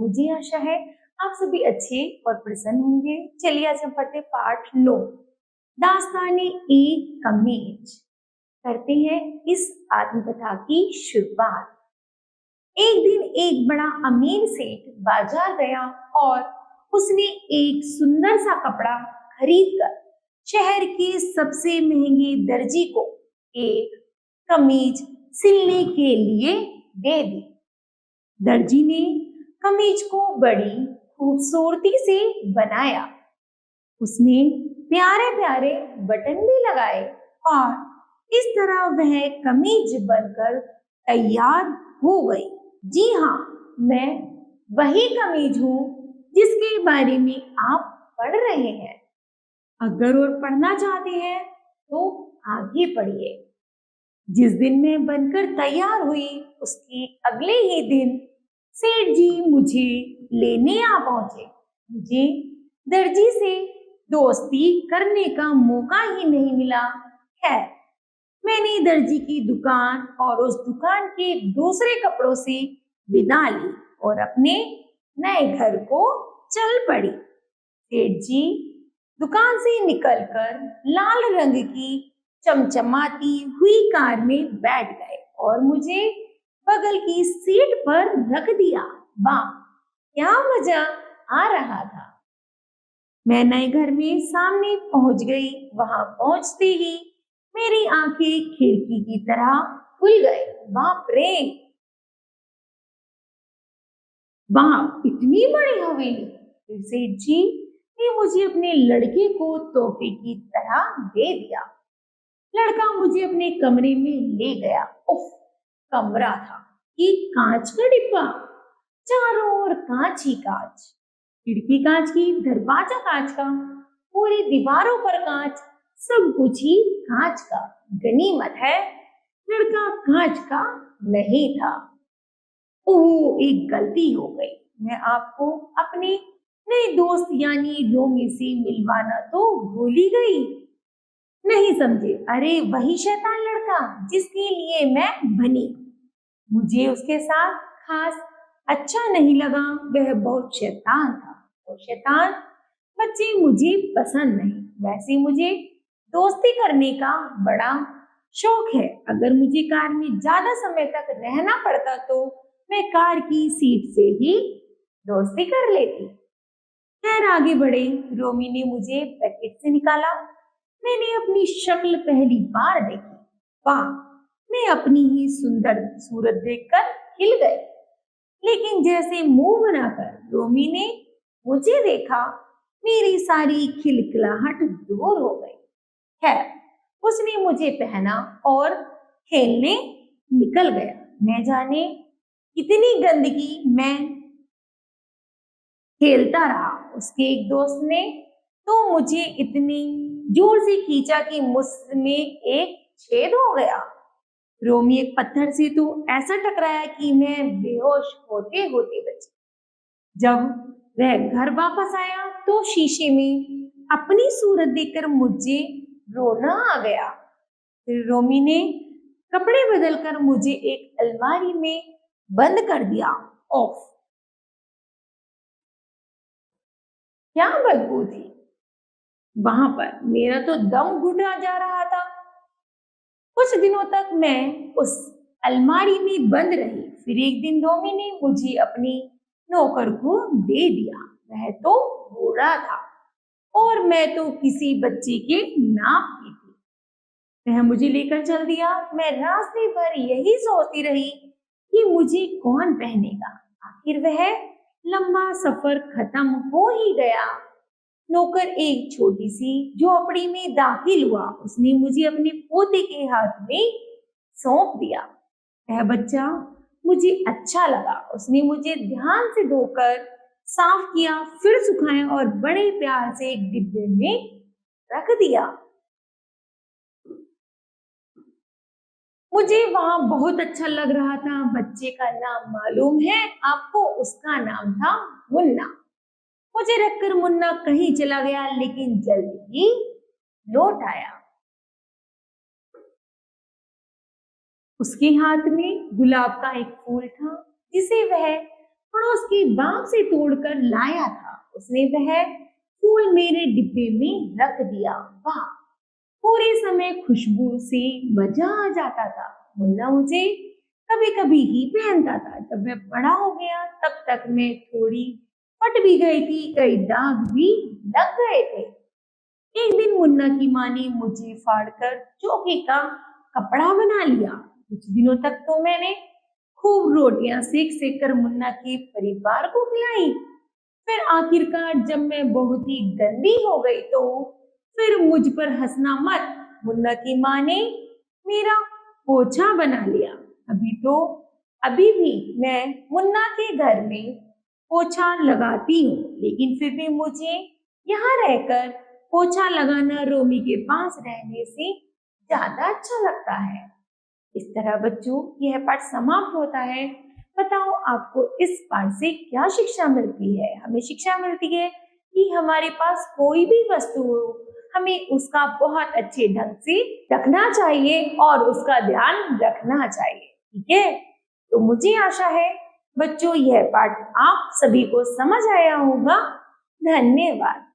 मुझे आशा है आप सभी अच्छे और प्रसन्न होंगे। चलिए आज हम पढ़ते पाठ 9 दास्ताने ए कमीज करते हैं इस आत्मकथा की शुरुआत। एक दिन एक बड़ा अमीर सेठ बाजार गया और उसने एक सुंदर सा कपड़ा खरीदकर शहर के सबसे महंगे दर्जी को एक कमीज सिलने के लिए दे दी। दर्जी ने कमीज को बड़ी खूबसूरती से बनाया। उसने प्यारे प्यारे बटन भी लगाए और इस तरह वह कमीज बनकर तैयार हो गई। जी हाँ, मैं वही कमीज हूँ जिसके बारे में आप पढ़ रहे हैं। अगर और पढ़ना चाहते हैं तो आगे पढ़िए। जिस दिन मैं बनकर तैयार हुई उसके अगले ही दिन सेठ जी मुझे लेने आ पहुंचे। मुझे दर्जी से दोस्ती करने का मौका ही नहीं मिला। खैर, मैंने दर्जी की दुकान और उस दुकान के दूसरे कपड़ों से विदा ली और अपने नए घर को चल पड़ी। सेठ जी दुकान से निकलकर लाल रंग की चमचमाती हुई कार में बैठ गए और मुझे बगल की सीट पर रख दिया। वाह, क्या मजा आ रहा था। मैं नए घर में सामने पहुंच गई। वहां पहुंचते ही मेरी आंखें खिड़की की तरह खुल गई। बाप रे, वाह, इतनी बड़ी हवेली। फिर सेठ जी ने मुझे अपने लड़के को तोहफे की तरह दे दिया। लड़का मुझे अपने कमरे में ले गया। उफ, कमरा था कि कांच का डिब्बा, चारों ओर कांच ही कांच, खिड़की कांच की, दरवाजा कांच का, पूरी दीवारों पर कांच, सब कुछ ही कांच का। गनीमत है लड़का कांच का नहीं था। ओह, एक गलती हो गई। मैं आपको अपने नए दोस्त यानी रोमी से मिलवाना तो भूल ही गई। नहीं समझे? अरे वही शैतान लड़का जिसके लिए मैं बनी। मुझे उसके साथ खास अच्छा नहीं लगा। वह बहुत शैतान था और शैतान बच्चे मुझे पसंद नहीं। वैसे मुझे दोस्ती करने का बड़ा शौक है। अगर मुझे कार में ज्यादा समय तक रहना पड़ता तो मैं कार की सीट से ही दोस्ती कर लेती। खैर, आगे बढ़े। रोमी ने मुझे पैकेट से निकाला। मैंने अपनी शक्ल पहली बार देखी। वाह, मैं अपनी ही सुंदर सूरत देखकर हिल गई। लेकिन जैसे मुंह बनाकर रोमी ने मुझे देखा, मेरी सारी खिलखिलाहट दूर हो गई। खैर, उसने मुझे पहना और खेलने निकल गया। न जाने कितनी गंदगी मैं खेलता रहा। उसके एक दोस्त ने तो मुझे इतनी जोर से खींचा कि मुझमें एक छेद हो गया। रोमी एक पत्थर से तो ऐसा टकराया कि मैं बेहोश होते होते बची। जब वह घर वापस आया तो शीशे में अपनी सूरत देखकर मुझे रोना आ गया। फिर रोमी ने कपड़े बदलकर मुझे एक अलमारी में बंद कर दिया। ओफ, क्या बदबू थी वहां पर। मेरा तो दम घुटा जा रहा था। कुछ दिनों तक मैं उस अलमारी में बंद रही। फिर एक दिन रोमी ने मुझे अपनी नौकर को दे दिया। वह तो बूढ़ा था और मैं तो किसी बच्चे के नाप की थी। वह मुझे लेकर चल दिया। मैं रास्ते भर यही सोचती रही कि मुझे कौन पहनेगा। आखिर वह लंबा सफर खत्म हो ही गया। नौकर एक छोटी सी झोपड़ी में दाखिल हुआ। उसने मुझे अपने पोते के हाथ में सौंप दिया। वह बच्चा मुझे अच्छा लगा। उसने मुझे ध्यान से धोकर साफ किया, फिर सुखाया और बड़े प्यार से एक डिब्बे में रख दिया। मुझे वहां बहुत अच्छा लग रहा था। बच्चे का नाम मालूम है आपको? उसका नाम था मुन्ना। मुझे रखकर मुन्ना कहीं चला गया, लेकिन जल्दी ही लौट आया। उसके हाथ में गुलाब का एक फूल था जिसे वह पड़ोस के बाग से तोड़कर लाया था। उसने वह फूल मेरे डिब्बे में रख दिया। वाह, पूरे समय खुशबू से मजा आ जाता था। मुन्ना मुझे कभी कभी ही पहनता था। जब मैं बड़ा हो गया तब तक मैं थोड़ी फट भी गई थी, कई दाग भी लग गए थे। एक दिन मुन्ना की माँ ने मुझे फाड़कर चौके का कपड़ा बना लिया। कुछ दिनों तक तो मैंने खूब रोटियां सेक सेक कर मुन्ना के परिवार को खिलाई। फिर आखिरकार जब मैं बहुत ही गंदी हो गई तो फिर मुझ पर हंसना मत। मुन्ना की माँ ने मेरा पोछा बना लिया। अभी भी मैं मुन्ना के घर में पोछा लगाती हूँ, लेकिन फिर भी मुझे यहाँ रहकर पोछा लगाना रोमी के पास रहने से ज्यादा अच्छा लगता है। इस तरह बच्चों यह पाठ समाप्त होता है। बताओ आपको इस पाठ से क्या शिक्षा मिलती है? हमें शिक्षा मिलती है कि हमारे पास कोई भी वस्तु हो, हमें उसका बहुत अच्छे ढंग से रखना चाहिए और उसका ध्यान रखना चाहिए। ठीक है, तो मुझे आशा है बच्चों यह पाठ आप सभी को समझ आया होगा। धन्यवाद।